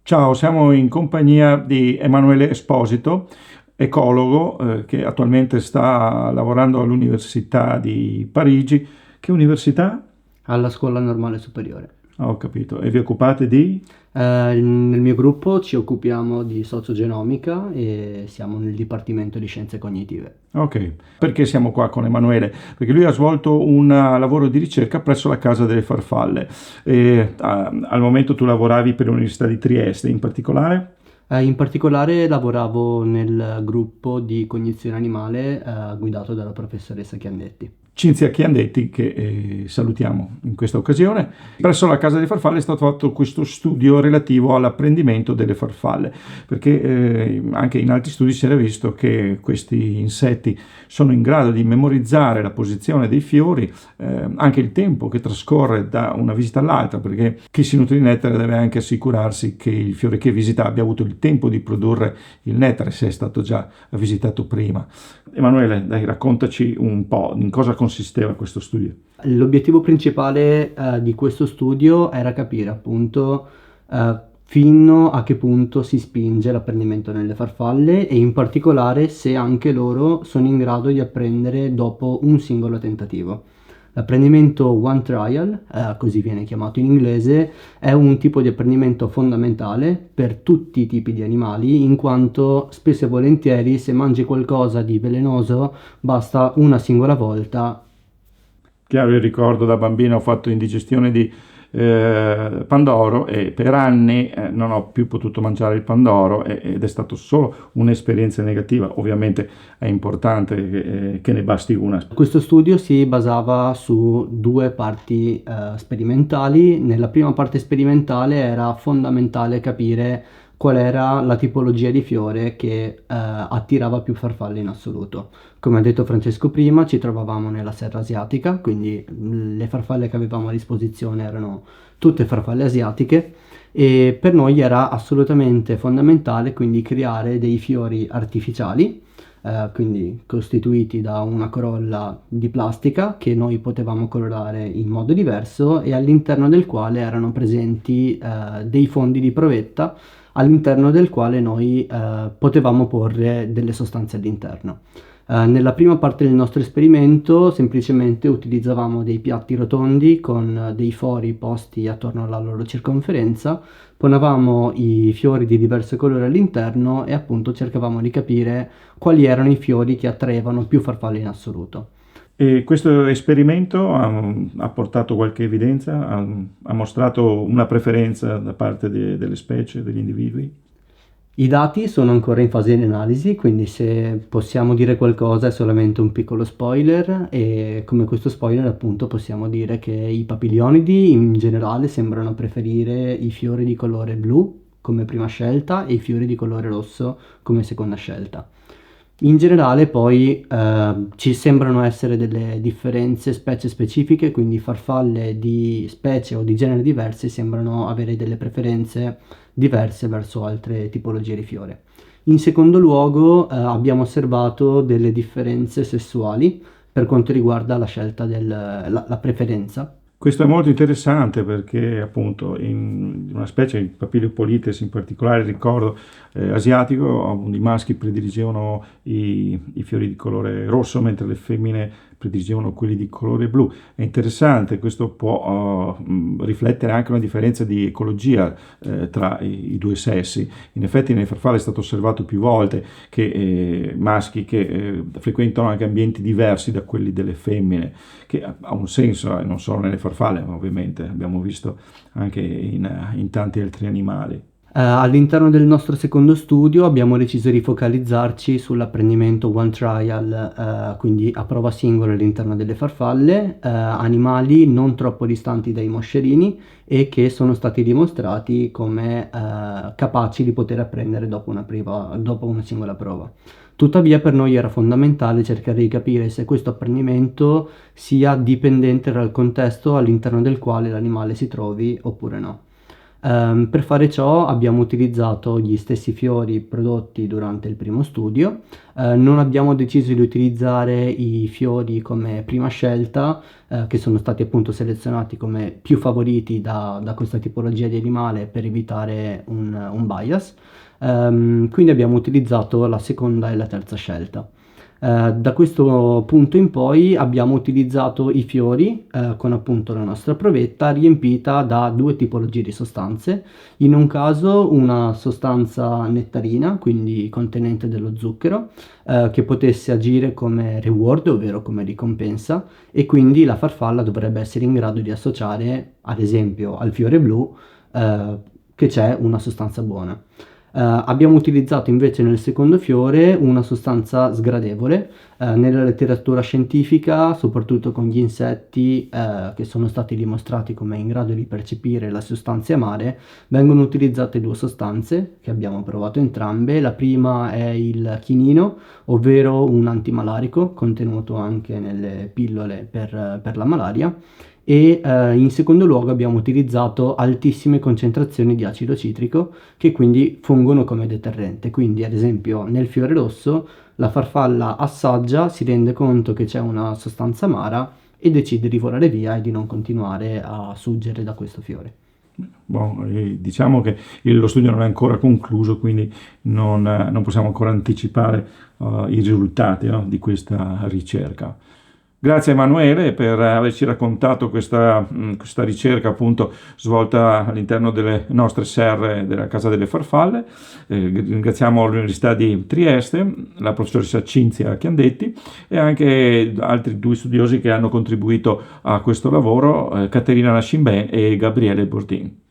Ciao, siamo in compagnia di Emanuele Esposito, ecologo, che attualmente sta lavorando all'Università di Parigi. Che università? Alla scuola normale superiore. Ho capito. E vi occupate di? Nel mio gruppo ci occupiamo di sociogenomica e siamo nel Dipartimento di Scienze Cognitive. Ok. Perché siamo qua con Emanuele? Perché lui ha svolto un lavoro di ricerca presso la Casa delle Farfalle. Al momento tu lavoravi per l'Università di Trieste in particolare? In particolare lavoravo nel gruppo di cognizione animale guidato dalla professoressa Chiandetti. Cinzia Chiandetti, che salutiamo in questa occasione. Presso la Casa delle Farfalle è stato fatto questo studio relativo all'apprendimento delle farfalle, perché anche in altri studi si era visto che questi insetti sono in grado di memorizzare la posizione dei fiori, anche il tempo che trascorre da una visita all'altra, perché chi si nutre di nettare deve anche assicurarsi che il fiore che visita abbia avuto il tempo di produrre il nettare, se è stato già visitato prima. Emanuele, dai, raccontaci un po' in cosa consisteva questo studio. L'obiettivo principale di questo studio era capire appunto fino a che punto si spinge l'apprendimento nelle farfalle e in particolare se anche loro sono in grado di apprendere dopo un singolo tentativo. L'apprendimento one trial, così viene chiamato in inglese, è un tipo di apprendimento fondamentale per tutti i tipi di animali, in quanto spesso e volentieri se mangi qualcosa di velenoso basta una singola volta. Chiaro, io ricordo da bambino ho fatto indigestione di pandoro e per anni non ho più potuto mangiare il pandoro ed è stato solo un'esperienza negativa. Ovviamente è importante che ne basti una. Questo studio si basava su due parti sperimentali. Nella prima parte sperimentale era fondamentale capire qual era la tipologia di fiore che attirava più farfalle in assoluto. Come ha detto Francesco prima, ci trovavamo nella serra asiatica, quindi le farfalle che avevamo a disposizione erano tutte farfalle asiatiche e per noi era assolutamente fondamentale quindi creare dei fiori artificiali, quindi costituiti da una corolla di plastica che noi potevamo colorare in modo diverso e all'interno del quale erano presenti dei fondi di provetta all'interno del quale noi potevamo porre delle sostanze all'interno. Nella prima parte del nostro esperimento semplicemente utilizzavamo dei piatti rotondi con dei fori posti attorno alla loro circonferenza, ponevamo i fiori di diverso colore all'interno e appunto cercavamo di capire quali erano i fiori che attraevano più farfalle in assoluto. E questo esperimento ha portato qualche evidenza? Ha mostrato una preferenza da parte delle specie, degli individui? I dati sono ancora in fase di analisi, quindi se possiamo dire qualcosa è solamente un piccolo spoiler e come questo spoiler appunto possiamo dire che i papilionidi in generale sembrano preferire i fiori di colore blu come prima scelta e i fiori di colore rosso come seconda scelta. In generale poi ci sembrano essere delle differenze specie specifiche, quindi farfalle di specie o di generi diversi sembrano avere delle preferenze diverse verso altre tipologie di fiore. In secondo luogo abbiamo osservato delle differenze sessuali per quanto riguarda la scelta la preferenza. Questo è molto interessante perché appunto in una specie, il Papiliopolites in particolare, ricordo asiatico, i maschi prediligevano i fiori di colore rosso mentre le femmine prediligevano quelli di colore blu. È interessante, questo può riflettere anche una differenza di ecologia tra i due sessi. In effetti nelle farfalle è stato osservato più volte che maschi che frequentano anche ambienti diversi da quelli delle femmine, che ha un senso, non solo nelle farfalle, ma ovviamente abbiamo visto anche in tanti altri animali. All'interno del nostro secondo studio abbiamo deciso di focalizzarci sull'apprendimento one trial, quindi a prova singola all'interno delle farfalle, animali non troppo distanti dai moscerini e che sono stati dimostrati come capaci di poter apprendere dopo una singola prova. Tuttavia per noi era fondamentale cercare di capire se questo apprendimento sia dipendente dal contesto all'interno del quale l'animale si trovi oppure no. Per fare ciò abbiamo utilizzato gli stessi fiori prodotti durante il primo studio. Non abbiamo deciso di utilizzare i fiori come prima scelta, che sono stati appunto selezionati come più favoriti da questa tipologia di animale per evitare un bias. Quindi abbiamo utilizzato la seconda e la terza scelta. Da questo punto in poi abbiamo utilizzato i fiori con appunto la nostra provetta riempita da due tipologie di sostanze. In un caso una sostanza nettarina, quindi contenente dello zucchero, che potesse agire come reward, ovvero come ricompensa, e quindi la farfalla dovrebbe essere in grado di associare, ad esempio, al fiore blu, che c'è una sostanza buona. Abbiamo utilizzato invece nel secondo fiore una sostanza sgradevole. Nella letteratura scientifica, soprattutto con gli insetti che sono stati dimostrati come in grado di percepire le sostanze amare, vengono utilizzate due sostanze che abbiamo provato entrambe. La prima è il chinino, ovvero un antimalarico contenuto anche nelle pillole per la malaria, e in secondo luogo abbiamo utilizzato altissime concentrazioni di acido citrico che quindi fungono come deterrente. Quindi ad esempio nel fiore rosso la farfalla assaggia, si rende conto che c'è una sostanza amara e decide di volare via e di non continuare a suggere da questo fiore. Diciamo che lo studio non è ancora concluso, quindi non possiamo ancora anticipare i risultati, no, di questa ricerca. Grazie Emanuele per averci raccontato questa ricerca appunto svolta all'interno delle nostre serre della Casa delle Farfalle. Ringraziamo l'Università di Trieste, la professoressa Cinzia Chiandetti e anche altri due studiosi che hanno contribuito a questo lavoro, Caterina Nascimbè e Gabriele Bordin.